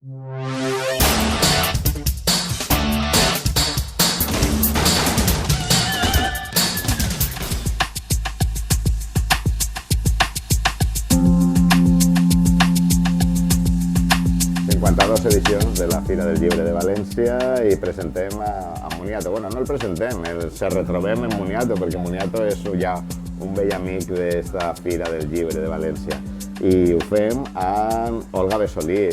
52 edicions de la Fira del Llibre de València i presentem a Moniato. Bueno, no el presentem, se retrobem en Moniato, perquè Moniato és ja un vell amic d'esta Fira del Llibre de València. I ho fem amb Olga Besolí,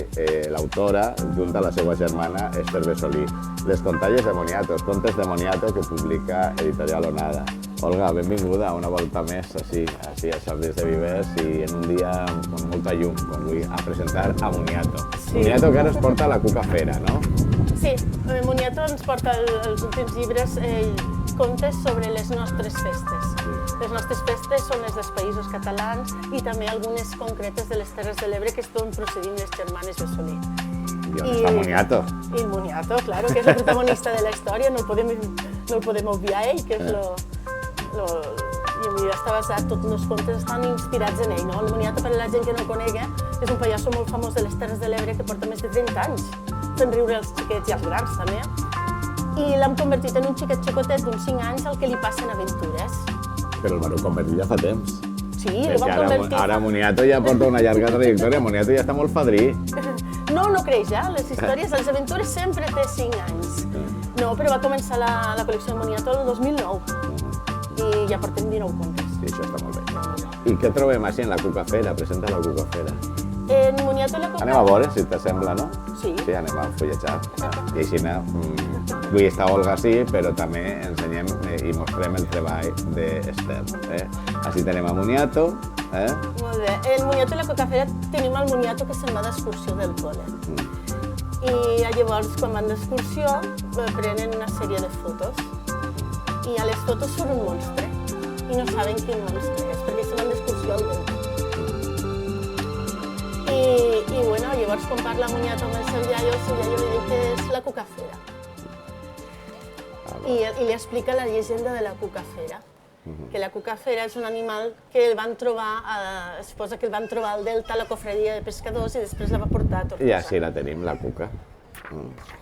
l'autora, junt a la seva germana Esther Besolí. Les contalles de Moniato, els contes de Moniato que publica Editorial Onada. Olga, benvinguda una volta més així a Jardins de Vivers i en un dia amb molta llum, com avui, a presentar a Moniato. Sí. Moniato que ara es porta a la Cucafera, no? Sí, Moniato ens porta els últims llibres contes sobre les nostres festes. Les nostres festes són les dels països catalans i també algunes concretes de les Terres de l'Ebre que estan procedint les germanes Besolí. I on està Moniato? I Moniato, claro, que és el protagonista de la història, no el podem obviar ell, que és i està basat, tots els contes estan inspirats en ell, no? El Moniato, per a la gent que no el conegui, és un pallasso molt famós de les Terres de l'Ebre que porta més de 30 anys fent riure els xiquets i els grans, també. I l'hem convertit en un xiquet xicotet d'uns 5 anys al que li passen aventures. Però el van convertir ja fa temps. Sí, el van convertir. Ara Moniato ja porta una llarga trajectòria, Moniato ja està molt fadrí. No creix, les històries, les aventures sempre té 5 anys. No, però va començar la col·lecció de Moniato el 2009 i ja portem 19 contes. Sí, això està molt bé. I què trobem així en la Cucafera? Presenta la Cucafera. En Moniato la Cucafera... Anem a veure, si t'assembla, no? Sí. Sí, anem a fulletjar. I així, avui està Olga, sí, però també ensenyem i mostrem el treball d'Esther. Així tenim a Moniato. Molt bé. En Moniato i la Cucafera tenim el Moniato que se'n va d'excursió del col·le. I llavors, quan van d'excursió, prenen una sèrie de fotos. I a les fotos surt un monstre. I no saben quin monstre és, perquè se van d'excursió al delta. I bueno, llavors quan parla Moniato amb el seu iaio li diu que és la Cucafera. I li explica la llegenda de la Cucafera. Que la Cucafera és un animal que el van trobar, es posa que el van trobar al delta a la cofredia de pescadors i després la va portar a Tortosa. I així la tenim, la Cuca.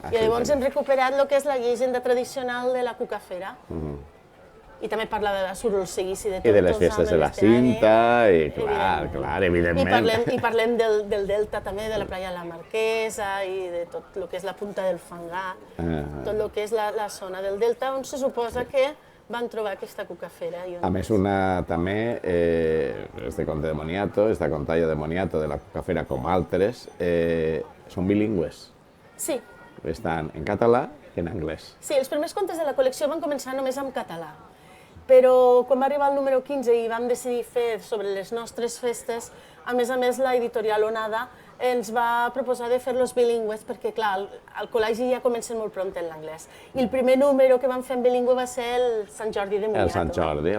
I llavors hem recuperat el que és la llegenda tradicional de la Cucafera. I també parla de la surt el seguici de Tortosa. I de les festes de la cinta, i clar, evidentment. I parlem del delta també, de la playa de la Marquesa i de tot el que és la punta del Fangar, tot el que és la zona del delta on se suposa que van trobar aquesta Cucafera. A més, també, este conte de Moniato, esta contalla de Moniato de la Cucafera, com altres, són bilingües. Sí. Estan en català i en anglès. Sí, els primers contes de la col·lecció van començar només en català. Però quan va arribar el número 15 i vam decidir fer sobre les nostres festes, a més, l'editorial Onada ens va proposar de fer-los bilingües perquè, clar, al col·legi ja comencen molt pront en l'anglès. I el primer número que vam fer en bilingüe va ser el Sant Jordi de Moniato. El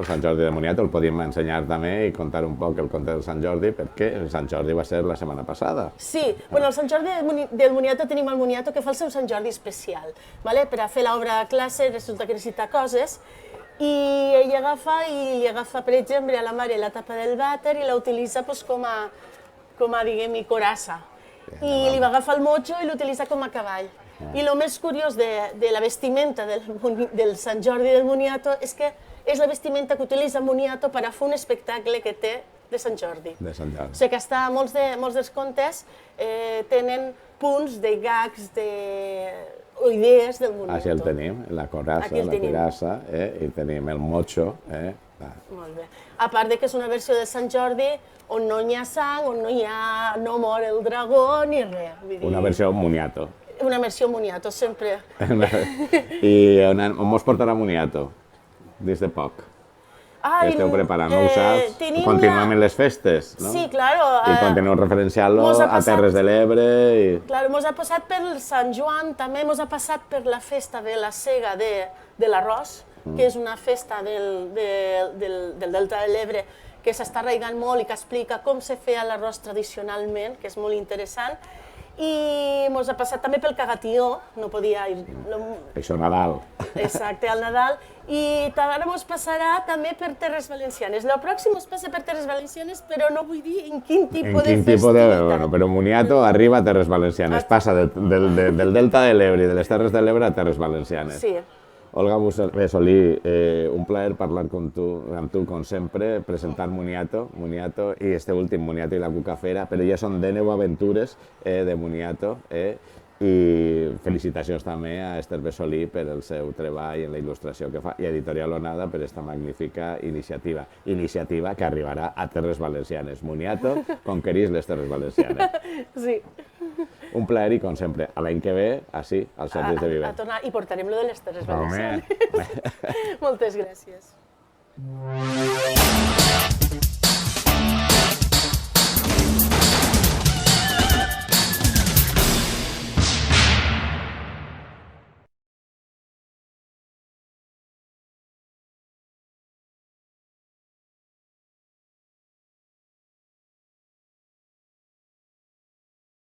Sant Jordi de Moniato, el podíem ensenyar també i contar un poc el conte del Sant Jordi, perquè el Sant Jordi va ser la setmana passada. Sí, bueno, el Sant Jordi del Moniato tenim el Moniato que fa el seu Sant Jordi especial. Per a fer l'obra a classe resulta que necessita coses i ell li agafa, per exemple, a la mare la tapa del vàter i la utilitza com a, diguem, corassa. I li va agafar el motxo i l'utilitza com a cavall. I el més curiós de la vestimenta del Sant Jordi del Moniato és que és la vestimenta que utilitza Moniato per a fer un espectacle que té de Sant Jordi. De Sant Jordi. O sigui que molts dels contes tenen punts de gags, o idees del Moniato. Així el tenim, la corassa, la cuirassa, i tenim el motxo. Molt bé. A part que és una versió de Sant Jordi on no hi ha sang, on no mor el dragó ni res. Una versió Moniato. Una versió Moniato, sempre. I on mos portarà Moniato, des de poc? Que esteu preparant, no ho saps? Continuem en les festes, no? Sí, claro. I continueu referenciant-lo a Terres de l'Ebre. Claro, mos ha passat per Sant Joan, també mos ha passat per la festa de la sega de l'arròs, que és una festa del Delta de l'Ebre que s'està arraigant molt i que explica com se feia l'arròs tradicionalment, que és molt interessant. i mos ha passat també pel cagatió, no podia ir... Això Nadal. Exacte, al Nadal, i ara mos passarà també per Terres Valencianes. El pròxim mos passa per Terres Valencianes, però no vull dir en quin tipus de festivitat. Bueno, però Moniato arriba a Terres Valencianes, passa del Delta de l'Ebre i de les Terres de l'Ebre a Terres Valencianes. Sí. Olga Besolí, un plaer parlar amb tu, com sempre, presentar Moniato i este últim, Moniato i la Cucafera, però ja són 19 aventures de Moniato, i felicitacions també a Esther Besolí per el seu treball en la il·lustració que fa i a Editorial Onada per aquesta magnífica iniciativa que arribarà a Terres Valencianes. Moniato conquerís les Terres Valencianes. Sí. Un plaer i, com sempre, a l'any que ve, així, als Sergis de Viver. A tornar, i portarem lo de les Terres Valencianes. Moltes gràcies.